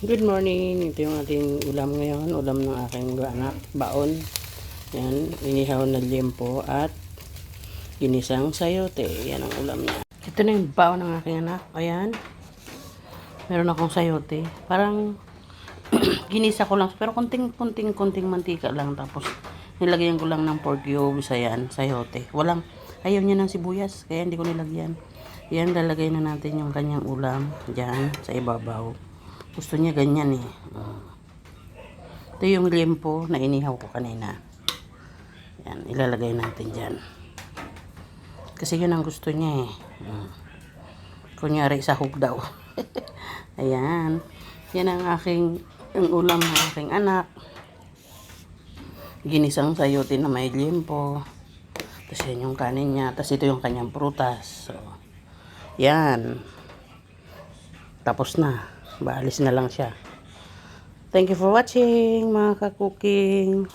Good morning. Ito yung ating ulam ngayon. Ulam ng aking anak. Baon. Yan. Inihaw na liempo at ginisang sayote. Yan ang ulam niya. Ito na yung baon ng aking anak. Ayan. Meron akong sayote. Parang ginisa ko lang. Pero konting mantika lang. Tapos nilagyan ko lang ng pork cubes. Ayan. Sayote. Ayaw niya ng sibuyas. Kaya hindi ko nilagyan. Yan. Lalagay na natin yung kanyang ulam. Diyan. Sa ibabaw. Gusto niya ganyan eh. Ito yung liempo na inihaw ko kanina. Yan, ilalagay natin dyan. Kasi yun ang gusto niya eh. Kunyari sahog daw. Ayan. Yan ang ang ulam ng aking anak. Ginisang sayote na may liempo. Tapos yan yung kanin niya. Tapos ito yung kanyang prutas. So, yan. Tapos na. Baalis na lang siya. Thank you for watching mga ka-cooking.